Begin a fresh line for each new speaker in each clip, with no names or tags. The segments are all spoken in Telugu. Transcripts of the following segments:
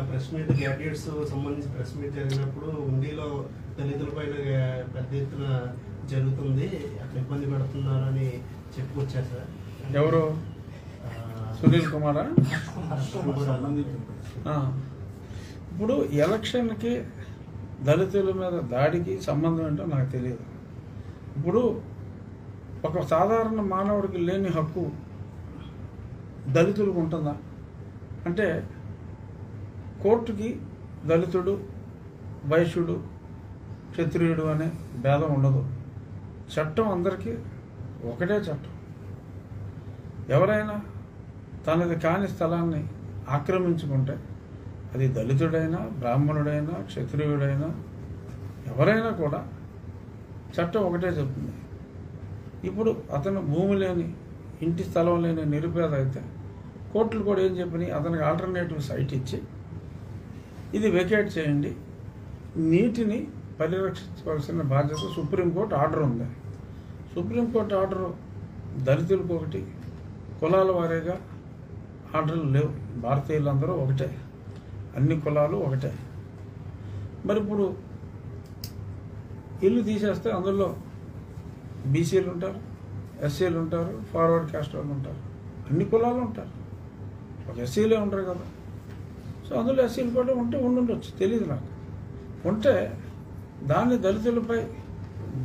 ప్రెస్ మీట్ గ్యాడ్జెట్స్ సంబంధించి ప్రెస్ మీట్ జరిగినప్పుడు ఉండిలో దళితుల పైన పెద్ద ఎత్తున జరుగుతుంది, అట్లా ఇబ్బంది పెడుతున్నారని చెప్పుకొచ్చారు సార్.
ఎవరు? సునీల్ కుమారా? ఇప్పుడు ఎలక్షన్కి దళితుల మీద దాడికి సంబంధం ఏంటో నాకు తెలియదు. ఇప్పుడు ఒక సాధారణ మానవుడికి లేని హక్కు దళితులకు ఉంటుందా అంటే, కోర్టుకి దళితుడు, వైశ్యుడు, క్షత్రియుడు అనే భేదం ఉండదు. చట్టం అందరికీ ఒకటే చట్టం. ఎవరైనా తనది కాని స్థలాన్ని ఆక్రమించుకుంటే అది దళితుడైనా, బ్రాహ్మణుడైనా, క్షత్రియుడైనా ఎవరైనా కూడా చట్టం ఒకటే చెప్తుంది. ఇప్పుడు అతను భూమి లేని, ఇంటి స్థలం లేని నిరుపేద అయితే కోర్టులు కూడా ఏం చెప్పినాయి, అతనికి ఆల్టర్నేటివ్ సైట్ ఇచ్చి ఇది వెకేట్ చేయండి, నీటిని పరిరక్షించవలసిన బాధ్యత సుప్రీంకోర్టు ఆర్డర్ ఉంది. సుప్రీంకోర్టు ఆర్డరు దళితులకు ఒకటి, కులాల వారీగా ఆర్డర్లు లేవు. భారతీయులందరూ ఒకటే, అన్ని కులాలు ఒకటే. మరి ఇప్పుడు ఇల్లు తీసేస్తే అందులో బీసీలు ఉంటారు, ఎస్సీలు ఉంటారు, ఫార్వర్డ్ క్యాస్ట్ వాళ్ళు ఉంటారు, అన్ని కులాలు ఉంటారు. ఒక ఎస్సీలే ఉంటారు కదా. సో అందులో ఎస్సీలు కూడా ఉంటే ఉండుండొచ్చు, తెలియదు నాకు. ఉంటే దాన్ని దళితులపై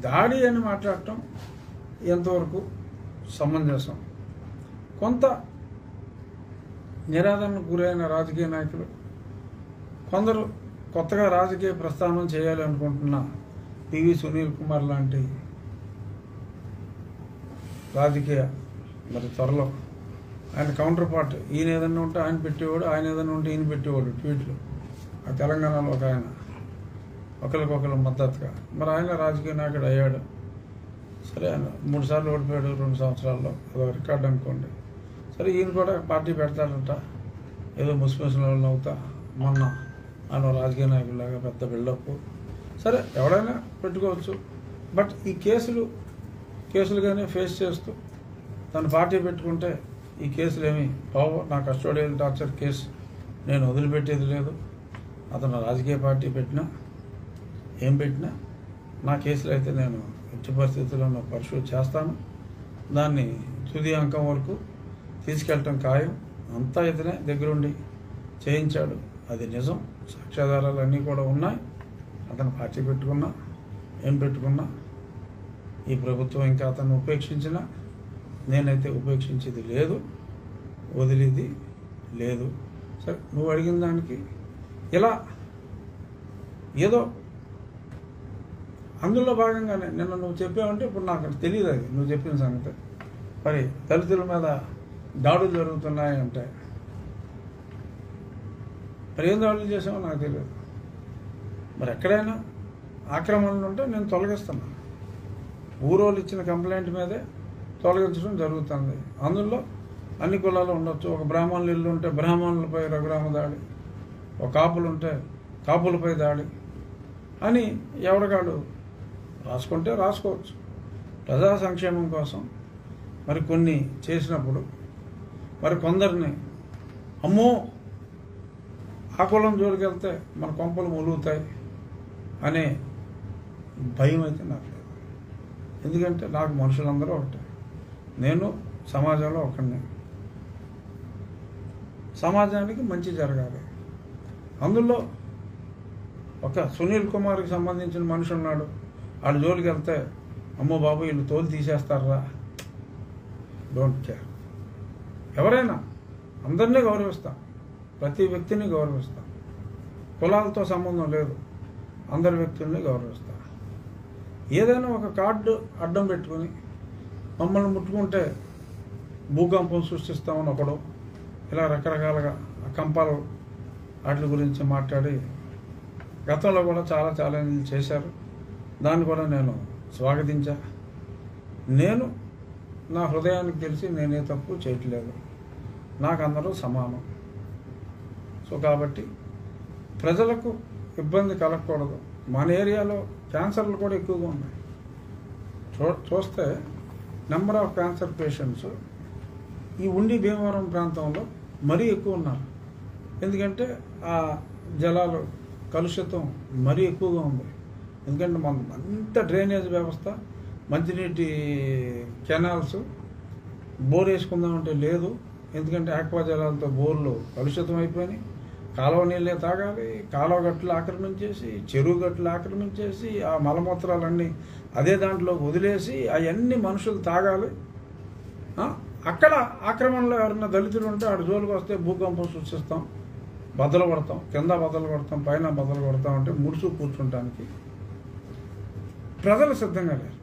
దాడి అని మాట్లాడటం ఎంతవరకు సమంజసం? కొంత నిరాదరణకు గురైన రాజకీయ నాయకులు, కొందరు కొత్తగా రాజకీయ ప్రస్థానం చేయాలి అనుకుంటున్న పివి సునీల్ కుమార్ లాంటి రాజకీయ మరి త్వరలో ఆయన కౌంటర్ పార్ట్, ఈయన ఏదన్నా ఉంటే ఆయన పెట్టేవాడు, ఆయన ఏదన్నా ఉంటే ఈయన పెట్టేవాడు ట్వీట్లు. ఆ తెలంగాణలో ఒక ఆయన ఒకరికొకరు మద్దతుగా మరి ఆయన రాజకీయ నాయకుడు అయ్యాడు. సరే, ఆయన 3 సార్లు ఓడిపోయాడు 2 సంవత్సరాల్లో, అదో రికార్డు అనుకోండి. సరే, ఈయన కూడా పార్టీ పెడతాడంట, ఏదో ముస్లింల వాళ్ళు అవుతా మొన్న ఆయన రాజకీయ నాయకుడిలాగా పెద్ద బిల్డప్. సరే, ఎవడైనా పెట్టుకోవచ్చు. బట్ ఈ కేసులుగానే ఫేస్ చేస్తూ తను పార్టీ పెట్టుకుంటే ఈ కేసులు ఏమి బాబు, నా కస్టోడియల్ టార్చర్ కేసు నేను వదిలిపెట్టేది లేదు. అతను రాజకీయ పార్టీ పెట్టినా ఏం పెట్టినా నా కేసులు అయితే నేను ఎట్టి పరిస్థితుల్లో పర్సూ చేస్తాను. దాన్ని తుది అంకం వరకు తీసుకెళ్ళటం ఖాయం. అంతా ఇతనే దగ్గరుండి చేయించాడు, అది నిజం. సాక్ష్యాధారాలు అన్నీ కూడా ఉన్నాయి. అతను పార్టీ పెట్టుకున్నా ఏం పెట్టుకున్నా ఈ ప్రభుత్వం ఇంకా అతను ఉపేక్షించినా నేనైతే ఉపేక్షించేది లేదు, వదిలేది లేదు. సరే, నువ్వు అడిగిన దానికి ఇలా ఏదో అందులో భాగంగానే నిన్న నువ్వు చెప్పావంటే ఇప్పుడు నాకు తెలియదు అది నువ్వు చెప్పిన సంగతి. మరి దళితుల మీద దాడులు జరుగుతున్నాయి అంటే మరి ఏం దాడులు చేసామో నాకు తెలియదు. మరి ఎక్కడైనా ఆక్రమణలు ఉంటే నేను తొలగిస్తున్నాను. ఊరోళ్ళు ఇచ్చిన కంప్లైంట్ మీదే తొలగించడం జరుగుతుంది. అందులో అన్ని కులాలు ఉండొచ్చు. ఒక బ్రాహ్మణులు ఇల్లు ఉంటే బ్రాహ్మణులపై రఘురామ దాడి, ఒక కాపులు ఉంటే కాపులపై దాడి అని ఎవరికాడు రాసుకుంటే రాసుకోవచ్చు. ప్రజా సంక్షేమం కోసం మరి కొన్ని చేసినప్పుడు మరి కొందరిని అమ్మో ఆ కులం జోలికి వెళ్తే మన కొంపలు మొలుగుతాయి అనే భయం అయితే నాకు లేదు. ఎందుకంటే నాకు మనుషులందరూ ఒకటే, నేను సమాజంలో ఒకడిని. సమాజానికి మంచి జరగాలి. అందులో ఒక సునీల్ కుమార్కి సంబంధించిన మనిషి ఉన్నాడు, ఆడు జోలికి వెళ్తే అమ్మో బాబు వీళ్ళు తోలు తీసేస్తారా, డోంట్ కేర్. ఎవరైనా అందరినీ గౌరవిస్తాం, ప్రతి వ్యక్తిని గౌరవిస్తాం. కులాలతో సంబంధం లేదు, అందరి వ్యక్తుల్ని గౌరవిస్తాం. ఏదైనా ఒక కార్డు అడ్డం పెట్టుకుని మమ్మల్ని ముట్టుకుంటే భూకంపం సృష్టిస్తామని ఒకడు ఇలా రకరకాలుగా కంపాలు వాటి గురించి మాట్లాడి గతంలో కూడా చాలా ఛాలెంజ్లు చేశారు. దాన్ని కూడా నేను స్వాగతించా. నేను నా హృదయానికి తెలిసి నేనే తప్పు చేయట్లేదు, నాకు అందరూ సమానం. సో కాబట్టి ప్రజలకు ఇబ్బంది కలగకూడదు. మన ఏరియాలో క్యాన్సర్లు కూడా ఎక్కువగా ఉన్నాయి. చూస్తే నెంబర్ ఆఫ్ క్యాన్సర్ పేషెంట్స్ ఈ ఉండి భీమవరం ప్రాంతంలో మరీ ఎక్కువ ఉన్నారు. ఎందుకంటే ఆ జలాలు కలుషితం మరీ ఎక్కువగా ఉంది. ఎందుకంటే మన అంత డ్రైనేజ్ వ్యవస్థ, మంచినీటి కెనాల్స్, బోర్ వేసుకుందామంటే లేదు. ఎందుకంటే ఆక్వా జలాలతో బోర్లు కలుషితం అయిపోయినాయి. కాలువ నీళ్ళే తాగాలి, కాలువ గట్లు ఆక్రమించేసి, చెరువు గట్లు ఆక్రమించేసి, ఆ మలమూత్రాలన్నీ అదే దాంట్లో వదిలేసి అవన్నీ మనుషులు తాగాలి. అక్కడ ఆక్రమణలో ఎవరన్నా దళితులు ఉంటే ఆడు జోలికి వస్తే భూకంపం సృష్టిస్తాం, బద్దలు కొడతాం, కింద బద్దలు కొడతాం, పైన బద్దలు కొడతాం అంటే ముడుచు కూర్చుంటానికి ప్రజలు సిద్ధంగా లేరు.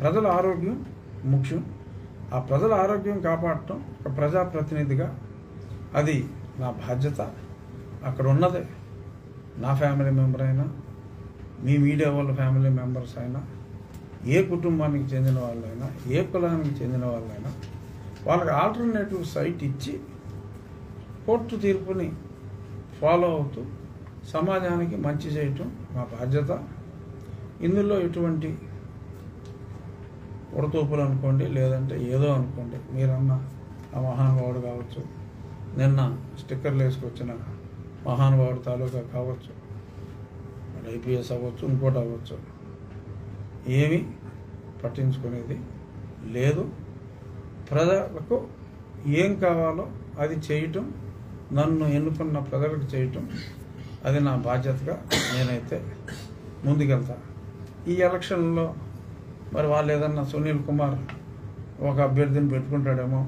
ప్రజల ఆరోగ్యం ముఖ్యం. ఆ ప్రజల ఆరోగ్యం కాపాడటం ఒక ప్రజాప్రతినిధిగా అది నా బాధ్యత. అక్కడ ఉన్నదే నా ఫ్యామిలీ మెంబర్ అయినా, మీ మీడియా వాళ్ళ ఫ్యామిలీ మెంబర్స్ అయినా, ఏ కుటుంబానికి చెందిన వాళ్ళైనా, ఏ కులానికి చెందిన వాళ్ళైనా వాళ్ళకి ఆల్టర్నేటివ్ సైట్ ఇచ్చి కోర్టు తీర్పుని ఫాలో అవుతూ సమాజానికి మంచి చేయటం మా బాధ్యత. ఇందులో ఎటువంటి ఉడతూపులు అనుకోండి, లేదంటే ఏదో అనుకోండి, మీరన్న ఆ మహానుభావుడు కావచ్చు, నిన్న స్టిక్కర్లు వేసుకొచ్చిన మహానుభావుడు తాలూకా కావచ్చు, ఐపీఎస్ అవ్వచ్చు, ఇంకోటి అవ్వచ్చు, ఏమీ పట్టించుకునేది లేదు. ప్రజలకు ఏం కావాలో అది చేయటం, నన్ను ఎన్నుకున్న ప్రజలకు చేయటం, అది నా బాధ్యతగా నేనైతే ముందుకెళ్తా. ఈ ఎలక్షన్లో మరి వాళ్ళు ఏదన్నా సునీల్ కుమార్ ఒక అభ్యర్థిని పెట్టుకుంటాడేమో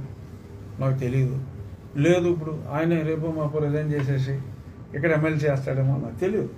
నాకు తెలియదు. లేదు ఇప్పుడు ఆయనే రేపు మాకు రిజైన్ చేసేసి ఇక్కడ ఎమ్మెల్యే చేస్తాడేమో నాకు తెలియదు.